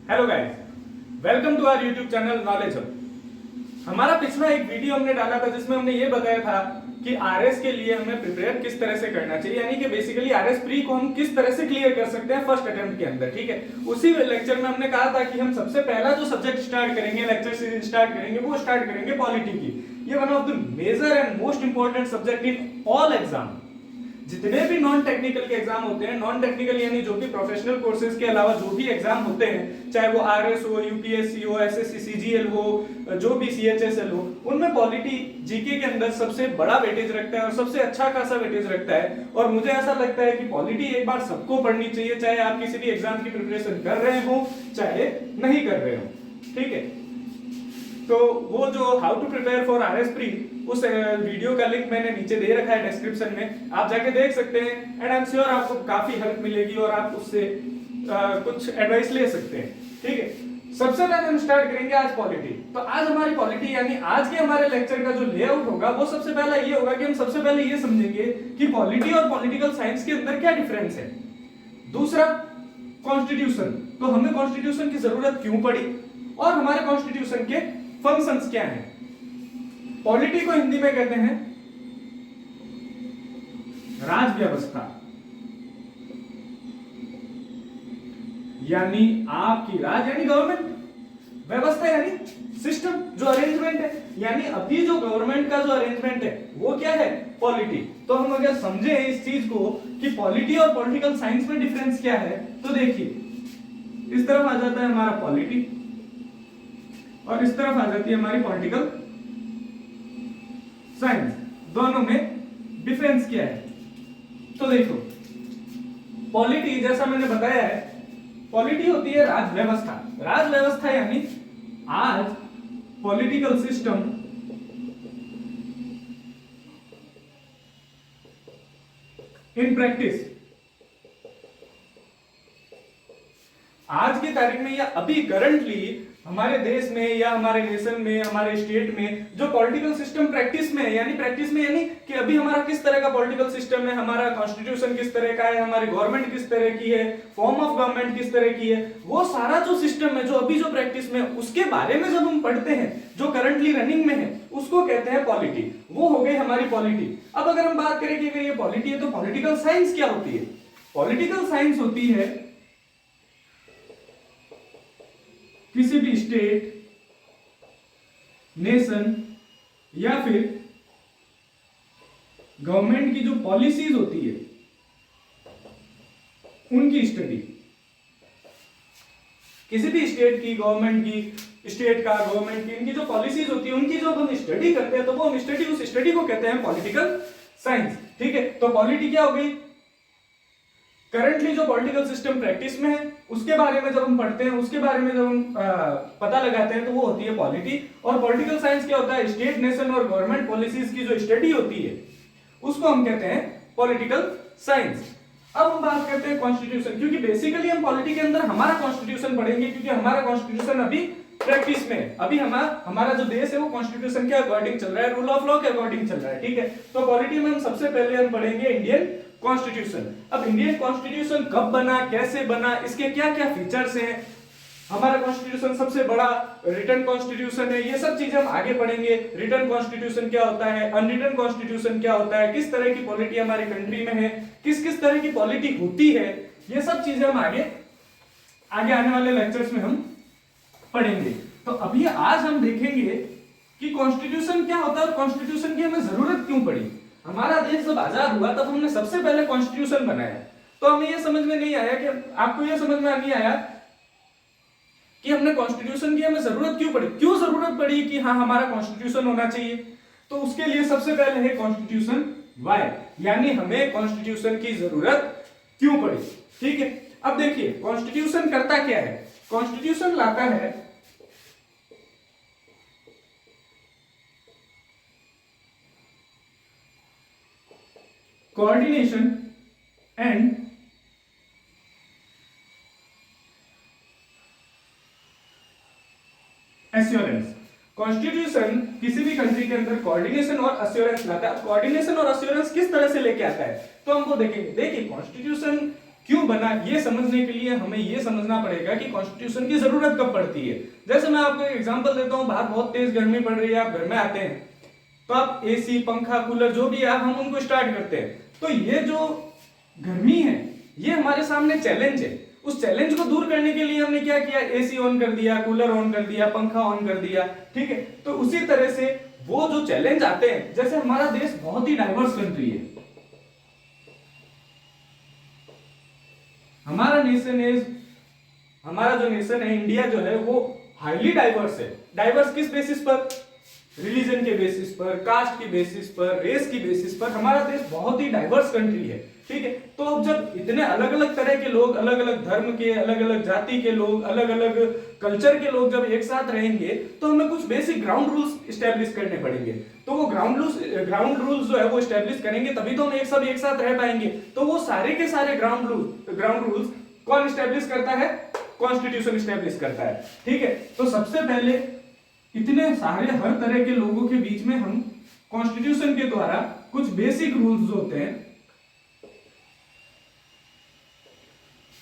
Hello guys, welcome to our YouTube channel knowledge hub. हमारा पिछला एक वीडियो हमने डाला था जिसमें हमने ये बताया था कि आरएस के लिए हमें प्रिपेयर किस तरह से करना चाहिए, यानी कि बेसिकली आरएस प्री को हम किस तरह से क्लियर कर सकते हैं फर्स्ट अटेम्प्ट के अंदर। ठीक है, उसी लेक्चर में हमने कहा था कि हम सबसे पहला जो सब्जेक्ट स्टार्ट करेंगे, लेक्चर से स्टार्ट करेंगे, वो स्टार्ट करेंगे पॉलिटी की। ये one of the major and most important subject in all exam. जितने भी नॉन टेक्निकल के एग्जाम होते हैं, नॉन टेक्निकल यानी जो भी प्रोफेशनल कोर्सेज के अलावा जो भी एग्जाम होते हैं, चाहे वो आरएस हो, यूपीएससी हो, एसएससी, सीजीएल हो, जो भी सीएचएसएल हो, उनमें पॉलिटी जीके के अंदर सबसे बड़ा वेटेज रखता है और सबसे अच्छा खासा वेटेज रखता है। और मुझे ऐसा लगता है कि पॉलिटी एक बार सबको पढ़नी चाहिए, चाहे आप किसी भी एग्जाम की प्रिपरेशन कर रहे हो चाहे नहीं कर रहे हो। ठीक है, तो वो जो how to prepare for RS pre, उस वीडियो का लिंक मैंने नीचे दे रखा है डिस्क्रिप्शन में, आप जाके देख सकते हैं। एंड आई एम श्योर आपको काफी हेल्प मिलेगी और आप उससे कुछ एडवाइस ले सकते हैं। ठीक है, सबसे पहले हम स्टार्ट करेंगे आज पॉलिटी। तो आज हमारी पॉलिटी यानी आज के हमारे लेक्चर का जो लेआउट होगा वो सबसे पहला ये होगा कि हम सबसे पहले ये समझेंगे कि पॉलिटी और पॉलिटिकल साइंस के अंदर क्या डिफरेंस है। दूसरा, कॉन्स्टिट्यूशन, तो हमें कॉन्स्टिट्यूशन की जरूरत क्यों पड़ी और हमारे कॉन्स्टिट्यूशन के फंक्शंस क्या हैं। पॉलिटी को हिंदी में कहते हैं राज व्यवस्था, यानी आपकी राज यानी गवर्नमेंट, व्यवस्था यानी सिस्टम, जो अरेंजमेंट है, यानी अभी जो गवर्नमेंट का जो अरेंजमेंट है वो क्या है, पॉलिटी। तो हम अगर समझे इस चीज को कि पॉलिटी और पॉलिटिकल साइंस में डिफरेंस क्या है, तो देखिए इस तरफ आ जाता है हमारा पॉलिटी और इस तरफ आ जाती है हमारी पॉलिटिकल साइंस। दोनों में डिफरेंस क्या है, तो देखो पॉलिटी जैसा मैंने बताया है, पॉलिटी होती है राज व्यवस्था। राज व्यवस्था यानी आज पॉलिटिकल सिस्टम इन प्रैक्टिस, आज की तारीख में या अभी करंटली हमारे देश में या हमारे नेशन में, हमारे स्टेट में जो पॉलिटिकल सिस्टम प्रैक्टिस में है, यानी प्रैक्टिस में यानी कि अभी हमारा किस तरह का पॉलिटिकल सिस्टम है, हमारा कॉन्स्टिट्यूशन किस तरह का है, हमारी गवर्नमेंट किस तरह की है, फॉर्म ऑफ गवर्नमेंट किस तरह की है, वो सारा जो सिस्टम है जो अभी जो प्रैक्टिस में, उसके बारे में जब हम पढ़ते हैं, जो करंटली रनिंग में है, उसको कहते हैं पॉलिटी। वो हो गई हमारी पॉलिटी। अब अगर हम बात करें कि अगर ये पॉलिटी है तो पॉलिटिकल साइंस क्या होती है। पॉलिटिकल साइंस होती है किसी भी स्टेट, नेशन या फिर गवर्नमेंट की जो पॉलिसीज होती है उनकी स्टडी। किसी भी स्टेट की, गवर्नमेंट की, स्टेट का, गवर्नमेंट की, इनकी जो पॉलिसीज होती है उनकी जो हम स्टडी करते हैं तो वो हम स्टडी, उस स्टडी को कहते हैं पॉलिटिकल साइंस। ठीक है, तो पॉलिटी क्या हो गई, करंटली जो पॉलिटिकल सिस्टम प्रैक्टिस में है उसके बारे में जब हम पढ़ते हैं, उसके बारे में जब हम पता लगाते हैं तो वो होती है पॉलिटी। और पॉलिटिकल साइंस क्या होता है, स्टेट, नेशन और गवर्नमेंट पॉलिसीज की जो स्टडी होती है उसको हम कहते हैं पॉलिटिकल साइंस। अब हम बात करते हैं कॉन्स्टिट्यूशन, क्योंकि बेसिकली हम पॉलिटी के अंदर हमारा कॉन्स्टिट्यूशन पढ़ेंगे, क्योंकि हमारा कॉन्स्टिट्यूशन अभी प्रैक्टिस में, अभी हमारा जो देश है वो कॉन्स्टिट्यूशन के अकॉर्डिंग चल रहा है, रूल ऑफ लॉ के अकॉर्डिंग चल रहा है। ठीक है, तो पॉलिटी में हम सबसे पहले हम पढ़ेंगे इंडियन कॉन्स्टिट्यूशन। अब इंडियन कॉन्स्टिट्यूशन कब बना, कैसे बना, इसके क्या क्या फीचर्स हैं, हमारा कॉन्स्टिट्यूशन सबसे बड़ा रिटन कॉन्स्टिट्यूशन है, ये सब चीजें हम आगे पढ़ेंगे। रिटन कॉन्स्टिट्यूशन क्या होता है, अनरिटन कॉन्स्टिट्यूशन क्या होता है, किस तरह की पॉलिटी हमारी कंट्री में है, किस किस तरह की पॉलिटी होती है, ये सब चीजें हम आगे आने वाले लेक्चर्स में हम पढ़ेंगे। तो अभी आज हम देखेंगे कि कॉन्स्टिट्यूशन क्या होता है और कॉन्स्टिट्यूशन की हमें जरूरत क्यों पड़ी। हमारा देश जब आजाद हुआ तब हमने सबसे पहले कॉन्स्टिट्यूशन बनाया, तो हमें यह समझ में नहीं आया कि, आपको यह समझ में नहीं आया कि हमने कॉन्स्टिट्यूशन की हमें जरूरत क्यों पड़ी, क्यों जरूरत पड़ी कि हाँ हमारा कॉन्स्टिट्यूशन होना चाहिए। तो उसके लिए सबसे पहले है कॉन्स्टिट्यूशन वाई, यानी हमें कॉन्स्टिट्यूशन की जरूरत क्यों पड़ी। ठीक है, अब देखिए कॉन्स्टिट्यूशन करता क्या है। कॉन्स्टिट्यूशन लाता है कोऑर्डिनेशन एंड एश्योरेंस। कॉन्स्टिट्यूशन किसी भी कंट्री के अंदर कोऑर्डिनेशन और एश्योरेंस लाता है। कोऑर्डिनेशन और एश्योरेंस किस तरह से लेके आता है तो हम वो देखेंगे। देखिए कॉन्स्टिट्यूशन क्यों बना, ये समझने के लिए हमें ये समझना पड़ेगा कि कॉन्स्टिट्यूशन की जरूरत कब पड़ती है। जैसे मैं आपको एक एग्जांपल देता हूं, बाहर बहुत तेज गर्मी पड़ रही है, आप घर में आते हैं तो आप एसी, पंखा, कूलर जो भी है हम उनको स्टार्ट करते हैं। तो ये जो गर्मी है ये हमारे सामने चैलेंज है। उस चैलेंज को दूर करने के लिए हमने क्या किया, एसी ऑन कर दिया, कूलर ऑन कर दिया, पंखा ऑन कर दिया, ठीक है। तो उसी तरह से वो जो चैलेंज आते हैं, जैसे हमारा देश बहुत ही डाइवर्स कंट्री है, हमारा जो नेशन है इंडिया जो है वो हाईली डाइवर्स है। डाइवर्स किस बेसिस पर, रिलीजन के बेसिस पर, कास्ट की बेसिस पर, रेस की बेसिस पर हमारा देश बहुत ही डाइवर्स कंट्री है, ठीक है। तो अब जब इतने अलग अलग तरह के लोग, अलग अलग धर्म के, अलग अलग जाति के लोग, अलग अलग कल्चर के लोग जब एक साथ रहेंगे तो हमें कुछ बेसिक ग्राउंड रूल्स स्टैब्लिश करने पड़ेंगे। तो वो ग्राउंड रूल्स जो है वो स्टैब्लिश करेंगे तभी तो हम एक साथ रह पाएंगे। तो वो सारे के सारे ग्राउंड रूल्स कौन स्टैब्लिश करता है, कॉन्स्टिट्यूशन स्टैब्लिश करता है, ठीक है। तो सबसे पहले इतने सारे हर तरह के लोगों के बीच में हम कॉन्स्टिट्यूशन के द्वारा कुछ बेसिक रूल्स होते हैं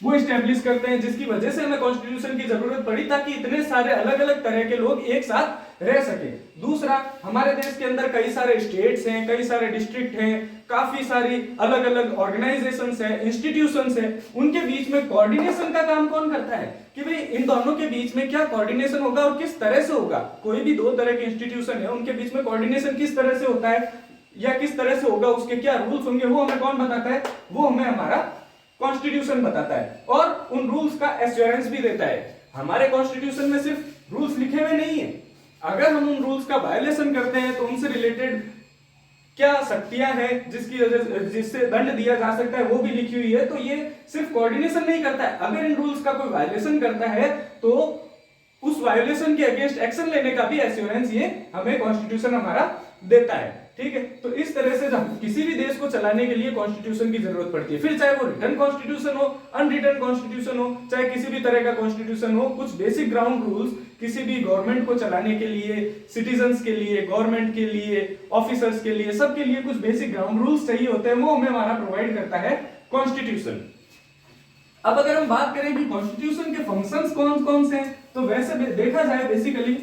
वो स्टैब्लिश करते हैं, जिसकी वजह से हमें कॉन्स्टिट्यूशन की जरूरत पड़ी ताकि इतने सारे अलग अलग तरह के लोग एक साथ रह सके। दूसरा, हमारे देश के अंदर कई सारे स्टेट्स हैं, कई सारे डिस्ट्रिक्ट हैं, काफी सारी अलग अलग ऑर्गेनाइजेशंस हैं, इंस्टीट्यूशंस हैं, उनके बीच में कोऑर्डिनेशन का काम कौन करता है कि भाई इन दोनों के बीच में क्या कोऑर्डिनेशन होगा और किस तरह से होगा। कोई भी दो तरह के इंस्टीट्यूशन है उनके बीच में कोऑर्डिनेशन किस तरह से होता है या किस तरह से होगा, उसके क्या रूल्स होंगे, वो हमें कौन बताता है, वो हमें हमारा कॉन्स्टिट्यूशन बताता है और उन रूल्स का एश्योरेंस भी देता है। हमारे कॉन्स्टिट्यूशन में सिर्फ रूल्स लिखे हुए नहीं है, अगर हम उन रूल्स का वायलेशन करते हैं तो उनसे रिलेटेड क्या शक्तियां हैं जिससे दंड दिया जा सकता है वो भी लिखी हुई है। तो ये सिर्फ कोऑर्डिनेशन नहीं करता है, अगर इन रूल्स का कोई वायलेशन करता है तो उस वायलेशन के अगेंस्ट एक्शन लेने का भी एश्योरेंस ये हमें कॉन्स्टिट्यूशन हमारा देता है, ठीक है। तो इस तरह से जब किसी भी देश को चलाने के लिए कॉन्स्टिट्यूशन की जरूरत पड़ती है, फिर चाहे वो रिटन कॉन्स्टिट्यूशन हो, अनरिटन कॉन्स्टिट्यूशन हो, चाहे किसी भी तरह का कॉन्स्टिट्यूशन हो, कुछ बेसिक ग्राउंड रूल्स किसी भी गवर्नमेंट को चलाने के लिए, सिटीजन्स के लिए, गवर्नमेंट के लिए, ऑफिसर्स के लिए, सबके लिए कुछ बेसिक ग्राउंड रूल्स चाहिए होते हैं, वो हमें हमारा प्रोवाइड करता है कॉन्स्टिट्यूशन। अब अगर हम बात करें कि कॉन्स्टिट्यूशन के फंक्शंस कौन कौन से हैं, तो वैसे देखा जाए बेसिकली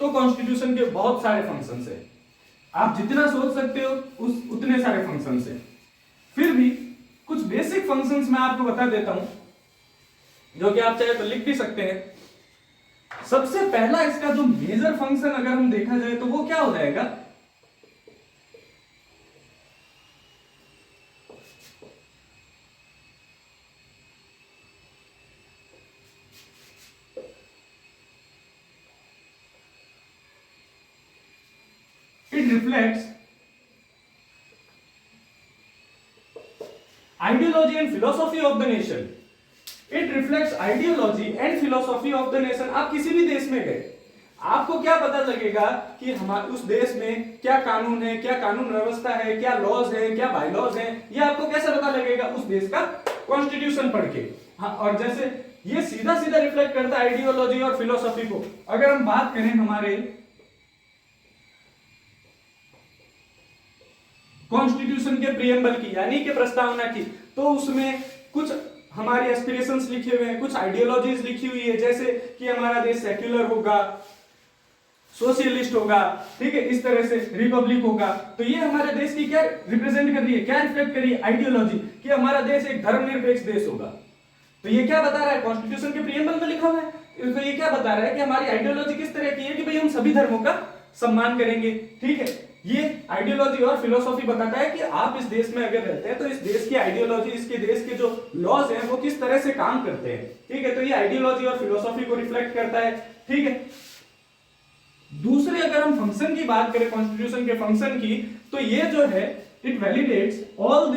तो कॉन्स्टिट्यूशन के बहुत सारे फंक्शंस हैं, आप जितना सोच सकते हो उतने सारे फंक्शंस हैं। फिर भी कुछ बेसिक फंक्शंस मैं आपको बता देता हूं जो कि आप चाहे तो लिख भी सकते हैं। सबसे पहला इसका जो मेजर फंक्शन अगर हम देखा जाए तो वो क्या हो जाएगा, it reflects ideology and philosophy of the nation. It reflects ideology and philosophy of the nation. आप किसी भी देश में गए आपको क्या पता लगेगा कि हमारे उस देश में क्या कानून है, क्या कानून व्यवस्था है, क्या लॉज है, क्या बायलॉज है, ये आपको कैसे पता लगेगा, उस देश का कॉन्स्टिट्यूशन पढ़ के। हाँ, और जैसे ये सीधा सीधा रिफ्लेक्ट करता है आइडियोलॉजी और फिलोसॉफी को। अगर हम बात करें हमारे कॉन्स्टिट्यूशन के प्रियम्बल की यानी कि प्रस्तावना की, तो उसमें कुछ हमारी एस्पिरेशंस लिखे हुए हैं, कुछ आइडियोलॉजीज लिखी हुई है, जैसे कि हमारा देश सेक्युलर होगा, सोशलिस्ट होगा, ठीक है, इस तरह से रिपब्लिक होगा। तो ये हमारे देश की क्या रिप्रेजेंट कर रही है, क्या रिफ्लेक्ट कर रही है, आइडियोलॉजी कि हमारा देश एक धर्मनिरपेक्ष देश होगा। तो ये क्या बता रहा है, कॉन्स्टिट्यूशन के प्रियम्बल में लिखा हुआ है, तो ये क्या बता रहा है कि हमारी आइडियोलॉजी किस तरह की है कि भाई हम सभी धर्मों का सम्मान करेंगे, ठीक है। ये आइडियोलॉजी और फिलोसॉफी बताता है कि आप इस देश में अगर रहते हैं तो इस देश की आइडियोलॉजी, इसके देश के जो लॉज हैं वो किस तरह से काम करते हैं, ठीक है। तो ये आइडियोलॉजी और फिलोसॉफी को रिफ्लेक्ट करता है, ठीक है। दूसरे अगर हम फंक्शन की बात करें, कॉन्स्टिट्यूशन के फंक्शन की, तो ये जो है it validates all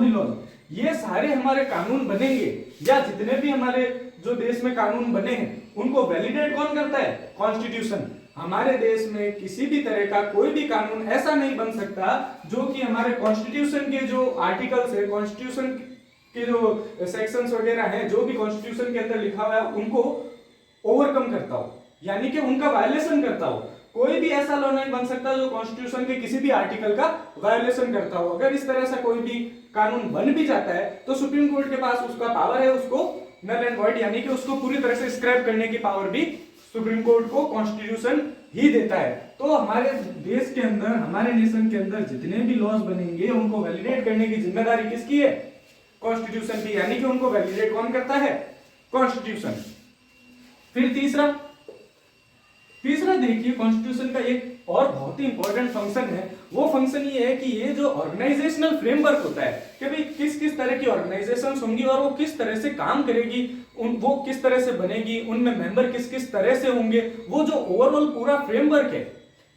the laws. ये सारे हमारे कानून बनेंगे या जितने भी हमारे जो देश में कानून बने हैं उनको वैलिडेट कौन करता है, कॉन्स्टिट्यूशन। हमारे देश में किसी भी तरह का कोई भी कानून ऐसा नहीं बन सकता जो कि हमारे कॉन्स्टिट्यूशन के जो आर्टिकल्स है, कॉन्स्टिट्यूशन के जो सेक्शंस वगैरह हैं, जो भी कॉन्स्टिट्यूशन के अंदर लिखा हुआ है उनको ओवरकम करता हो, यानी कि उनका वायलेशन करता हो। कोई भी ऐसा लॉ नहीं बन सकता जो कॉन्स्टिट्यूशन के किसी भी आर्टिकल का वायोलेशन करता हो। अगर इस तरह से कोई भी कानून बन भी जाता है तो सुप्रीम कोर्ट के पास उसका पावर है, उसको नल एंड वॉइड यानी कि उसको पूरी तरह से स्क्रैप करने की पावर भी सुप्रीम कोर्ट को कॉन्स्टिट्यूशन ही देता है। तो हमारे देश के अंदर, हमारे नेशन के अंदर जितने भी लॉज बनेंगे उनको वैलिडेट करने की जिम्मेदारी किसकी है? कॉन्स्टिट्यूशन की, यानी कि उनको वैलिडेट कौन करता है? कॉन्स्टिट्यूशन। फिर तीसरा देखिए, कॉन्स्टिट्यूशन का एक और बहुत ही इंपॉर्टेंट फंक्शन है। वो फंक्शन ये है कि ये जो ऑर्गेनाइजेशनल फ्रेमवर्क होता है कि भाई किस किस तरह की ऑर्गेनाइजेशंस होंगी और वो किस तरह से काम करेगी, वो किस तरह से बनेगी, उनमें मेंबर किस किस तरह से होंगे, वो जो ओवरऑल पूरा फ्रेमवर्क है,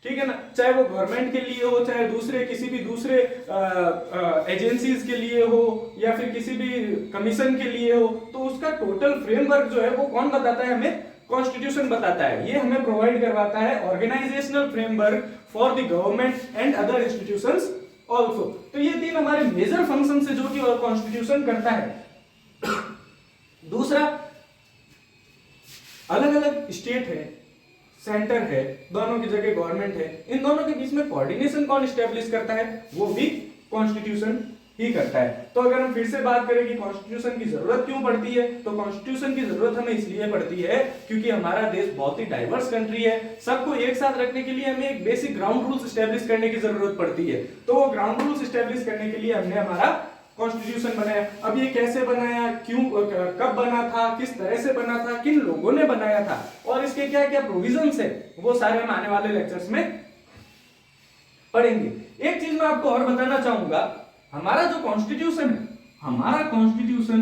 ठीक है ना, चाहे वो गवर्नमेंट के लिए हो, चाहे दूसरे किसी भी दूसरे एजेंसीज के लिए हो, या फिर किसी भी कमीशन के लिए हो, तो उसका टोटल फ्रेमवर्क जो है वो कौन बताता है? हमें कॉन्स्टिट्यूशन बताता है। ये हमें प्रोवाइड करवाता है organisational framework for the government and other institutions also. तो ये तीन हमारे मेजर फंक्शन है जो कि कॉन्स्टिट्यूशन करता है। दूसरा, अलग अलग स्टेट है, सेंटर है, दोनों की जगह गवर्नमेंट है, इन दोनों के बीच में कोऑर्डिनेशन कौन स्टैब्लिश करता है? वो भी कॉन्स्टिट्यूशन ही करता है। तो अगर हम फिर से बात करें कि कॉन्स्टिट्यूशन की जरूरत क्यों पड़ती है, तो कॉन्स्टिट्यूशन की जरूरत हमें इसलिए पड़ती है क्योंकि हमारा देश बहुत ही डाइवर्स कंट्री है। सबको एक साथ रखने के लिए हमें एक बेसिक ग्राउंड रूल्स स्टैब्लिश करने की जरूरत पड़ती है। तो वो ग्राउंड रूल्स स्टैब्लिश करने के लिए हमने हमारा कॉन्स्टिट्यूशन बनाया। अब ये कैसे बनाया, क्यों, कब बना था, किस तरह से बना था, किन लोगों ने बनाया था और इसके क्या क्या प्रोविजंस है, वो सारे हम आने वाले लेक्चर्स में पढ़ेंगे। एक चीज मैं आपको और बताना चाहूंगा, हमारा जो कॉन्स्टिट्यूशन है, हमारा constitution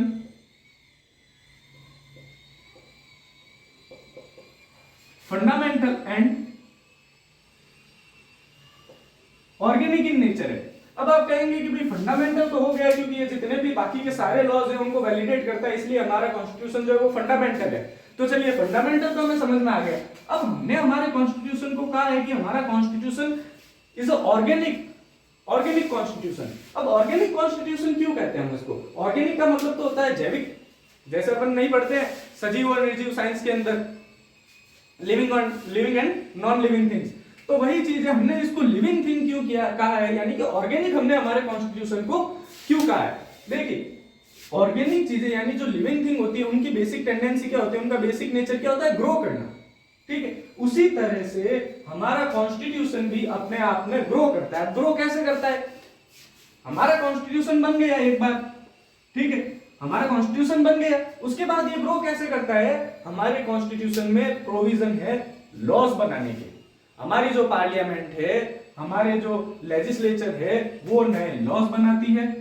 fundamental and organic in nature है। अब आप कहेंगे कि भाई फंडामेंटल तो हो गया क्योंकि ये जितने भी बाकी के सारे लॉज हैं उनको वैलिडेट करता है, इसलिए हमारा कॉन्स्टिट्यूशन जो है वो फंडामेंटल है। तो चलिए, फंडामेंटल तो हमें समझ में आ गया। अब हमने हमारे कॉन्स्टिट्यूशन को कहा है कि हमारा कॉन्स्टिट्यूशन इज ऑर्गेनिक कॉन्स्टिट्यूशन। अब ऑर्गेनिक कॉन्स्टिट्यूशन क्यों कहते हैं हम इसको? ऑर्गेनिक का मतलब तो होता है जैविक, जैसे अपन नहीं पढ़ते हैं सजीव और निर्जीव साइंस के अंदर, living and non living things, तो वही चीज है। हमने इसको लिविंग थिंग क्यों कहा है, यानी कि ऑर्गेनिक हमने हमारे कॉन्स्टिट्यूशन को क्यों कहा है? देखिए, ऑर्गेनिक चीजें यानी जो लिविंग थिंग होती है उनकी बेसिक टेंडेंसी क्या होती है, उनका बेसिक नेचर क्या होता है? ग्रो करना, ठीक है। उसी तरह से हमारा कॉन्स्टिट्यूशन भी अपने आप में ग्रो करता है। ग्रो कैसे करता है? हमारा कॉन्स्टिट्यूशन बन गया एक बार, ठीक है, हमारा कॉन्स्टिट्यूशन बन गया, उसके बाद ये ग्रो कैसे करता है? हमारे कॉन्स्टिट्यूशन में प्रोविजन है लॉज बनाने के। हमारी जो पार्लियामेंट है, हमारे जो लेजिस्लेचर है, वो नए लॉज बनाती है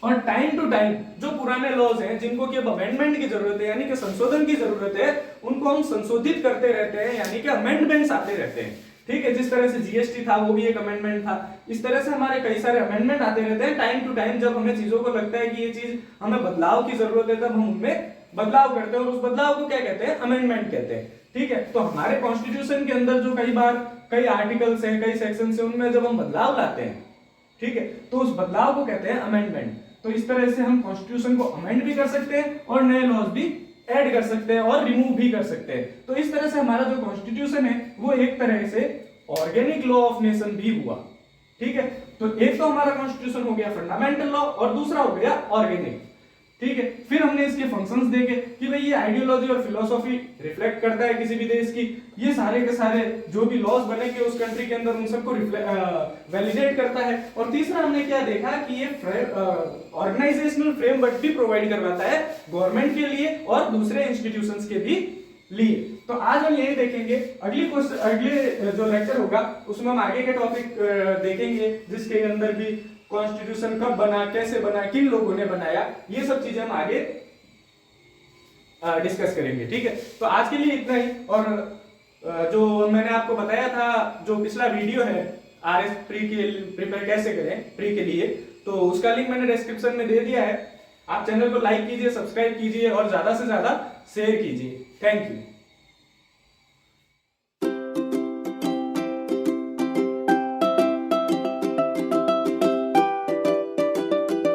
और टाइम टू टाइम जो पुराने लॉज हैं जिनको कि अब अमेंडमेंट की जरूरत है, यानी कि संशोधन की जरूरत है, उनको हम संशोधित करते रहते हैं, यानी कि अमेंडमेंट्स आते रहते हैं, ठीक है। जिस तरह से जीएसटी था वो भी एक अमेंडमेंट था, इस तरह से हमारे कई सारे अमेंडमेंट आते रहते हैं टाइम टू टाइम। जब हमें चीजों को लगता है कि ये चीज हमें बदलाव की जरूरत है, तब हम उनमें बदलाव करते हैं और उस बदलाव को क्या कहते हैं? अमेंडमेंट कहते हैं, ठीक है। तो हमारे कॉन्स्टिट्यूशन के अंदर जो कई बार कई आर्टिकल्स हैं, कई सेक्शंस हैं, उनमें जब हम बदलाव लाते हैं, ठीक है, तो उस बदलाव को कहते हैं अमेंडमेंट। तो इस तरह से हम कॉन्स्टिट्यूशन को अमेंड भी कर सकते हैं और नए लॉज भी ऐड कर सकते हैं और रिमूव भी कर सकते हैं। तो इस तरह से हमारा जो कॉन्स्टिट्यूशन है वो एक तरह से ऑर्गेनिक लॉ ऑफ नेशन भी हुआ, ठीक है। तो एक तो हमारा कॉन्स्टिट्यूशन हो गया फंडामेंटल लॉ और दूसरा हो गया ऑर्गेनिक, ठीक है। फिर हमने इसके फंक्शंस देखे कि भाई ये आइडियोलॉजी और फिलोसॉफी रिफ्लेक्ट करता है किसी भी देश की, ये सारे के सारे जो भी लॉज बनेंगे उस कंट्री के अंदर उन सबको वैलिडेट करता है। और तीसरा हमने क्या देखा कि ये ऑर्गेनाइजेशनल फ्रेमवर्क भी प्रोवाइड करवाता है गवर्नमेंट के लिए और दूसरे इंस्टीट्यूशंस के भी लिए। तो आज हम यही देखेंगे, अगले जो लेक्चर होगा उसमें हम आगे के टॉपिक देखेंगे जिसके अंदर भी कॉन्स्टिट्यूशन कब बना, कैसे बना, किन लोगों ने बनाया, ये सब चीजें हम आगे डिस्कस करेंगे, ठीक है। तो आज के लिए इतना ही। और जो मैंने आपको बताया था, जो पिछला वीडियो है आरएस प्री के प्रिपेयर कैसे करें प्री के लिए, तो उसका लिंक मैंने डिस्क्रिप्शन में दे दिया है। आप चैनल को लाइक कीजिए, सब्सक्राइब कीजिए और ज्यादा से ज्यादा शेयर कीजिए। Thank you.